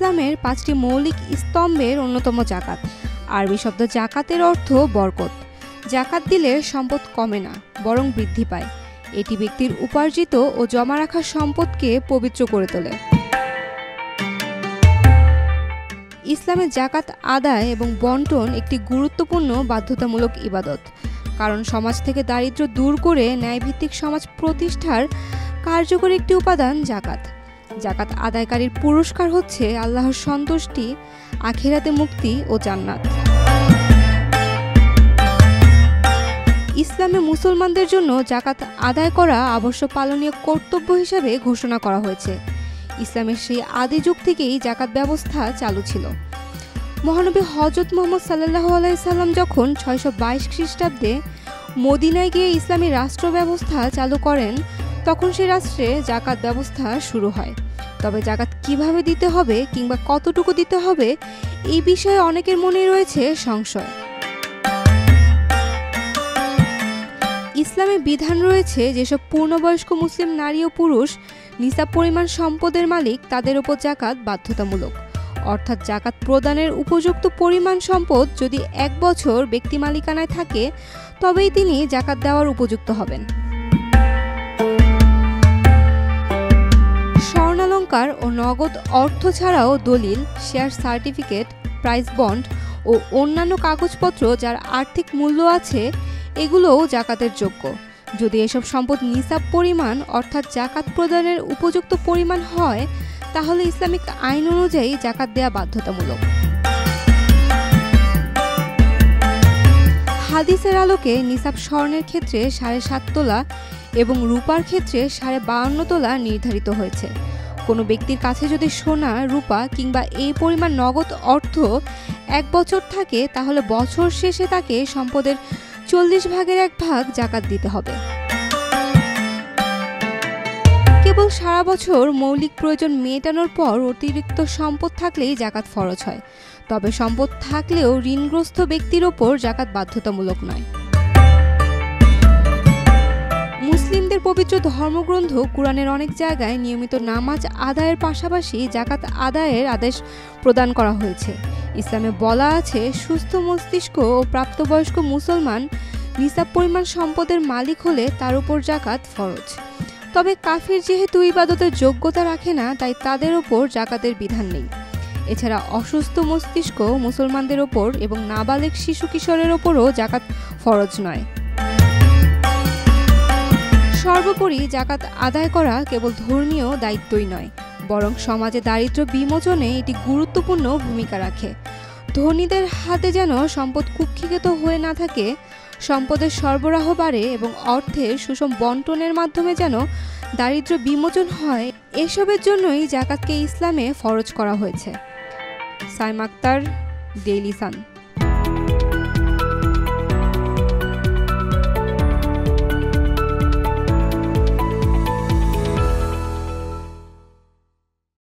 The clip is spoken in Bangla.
ইসলামের 5টি মৌলিক স্তম্ভের অন্যতম জাকাত। আরবি শব্দ জাকাতের অর্থ বরকত। জাকাত দিলে সম্পদ কমে না, বরং বৃদ্ধি পায়। এটি ব্যক্তির উপার্জিত ও জমা রাখা সম্পদকে পবিত্র করে তোলে। ইসলামে জাকাত আদায় এবং বন্টন একটি গুরুত্বপূর্ণ বাধ্যতামূলক ইবাদত, কারণ সমাজ থেকে দারিদ্র্য দূর করে ন্যায়ভিত্তিক সমাজ প্রতিষ্ঠার কার্যকরী একটি উপাদান জাকাত। জাকাত আদায়কারীর পুরস্কার হচ্ছে আল্লাহর সন্তুষ্টি, আখিরাতে মুক্তি ও জান্নাত। ইসলামে মুসলমানদের জন্য জাকাত আদায় করা আবশ্যক পালনীয় কর্তব্য হিসাবে ঘোষণা করা হয়েছে। ইসলামের সেই আদি যুগ থেকেই জাকাত ব্যবস্থা চালু ছিল। মহানবী হযরত মুহাম্মদ সাল্লাল্লাহু আলাইহি সাল্লাম যখন 622 খ্রিস্টাব্দে মদিনায় গিয়ে ইসলামী রাষ্ট্র ব্যবস্থা চালু করেন, তখন সেই রাষ্ট্রে জাকাত ব্যবস্থা শুরু হয়। তবে জাকাত কিভাবে দিতে হবে কিংবা কতটুকু দিতে হবে, এই বিষয়ে অনেকের মনে রয়েছে সংশয়। ইসলামে বিধান রয়েছে যেসব পূর্ণবয়স্ক মুসলিম নারী ও পুরুষ নিসাব পরিমাণ সম্পদের মালিক, তাদের উপর জাকাত বাধ্যতামূলক। অর্থাৎ জাকাত প্রদানের উপযুক্ত পরিমাণ সম্পদ যদি 1 বছর ব্যক্তি মালিকানায় থাকে, তবেই তিনি জাকাত দেওয়ার উপযুক্ত হবেন। স্বর্ণালংকার ও নগদ অর্থ ছাড়াও দলিল, শেয়ার সার্টিফিকেট, প্রাইস বন্ড ও অন্যান্য কাগজপত্র যার আর্থিক মূল্য আছে, এগুলোও জাকাতের যোগ্য। যদি এসব সম্পদ নিসাব পরিমাণ অর্থাৎ জাকাত প্রদানের উপযুক্ত পরিমাণ হয়, তাহলে ইসলামিক আইন অনুযায়ী জাকাত দেওয়া বাধ্যতামূলক। হাদিসের আলোকে নিসাব স্বর্ণের ক্ষেত্রে 7.5 তোলা এবং রূপার ক্ষেত্রে 52.5 তোলা নির্ধারিত হয়েছে। কোনো ব্যক্তির কাছে যদি সোনা, রূপা কিংবা এই পরিমাণ নগদ অর্থ 1 বছর থাকে, তাহলে বছর শেষে তাকে সম্পদের 40 ভাগের 1 ভাগ জাকাত দিতে হবে। কেবল সারা বছর মৌলিক প্রয়োজন মেটানোর পর অতিরিক্ত সম্পদ থাকলেই জাকাত ফরজ হয়। তবে সম্পদ থাকলেও ঋণগ্রস্ত ব্যক্তির ওপর জাকাত বাধ্যতামূলক নয়। মুসলিমদের পবিত্র ধর্মগ্রন্থ কুরআনের অনেক জায়গায় নিয়মিত নামাজ আদায়ের পাশাপাশি জাকাত আদায়ের আদেশ প্রদান করা হয়েছে। ইসলামে বলা আছে, সুস্থ মস্তিষ্ক ও প্রাপ্তবয়স্ক মুসলমান নিসাব পরিমাণ সম্পদের মালিক হলে তার উপর জাকাত ফরজ। তবে কাফির যেহেতু ইবাদতের যোগ্যতা রাখে না, তাই তাদের ওপর জাকাতের বিধান নেই। এছাড়া অসুস্থ মস্তিষ্ক মুসলমানদের ওপর এবং নাবালেগ শিশু কিশোরের ওপরও জাকাত ফরজ নয়। সর্বোপরি জাকাত আদায় করা কেবল ধর্মীয় দায়িত্বই নয়, বরং সমাজে দারিদ্র্য বিমোচনে এটি গুরুত্বপূর্ণ ভূমিকা রাখে। ধনীদের হাতে যেন সম্পদ কুক্ষিগত হয়ে না থাকে, সম্পদের সরবরাহ বাড়ে এবং অর্থের সুষম বন্টনের মাধ্যমে যেন দারিদ্র্য বিমোচন হয়, এসবের জন্যই জাকাতকে ইসলামে ফরজ করা হয়েছে। Saima Akter, Daily Sun.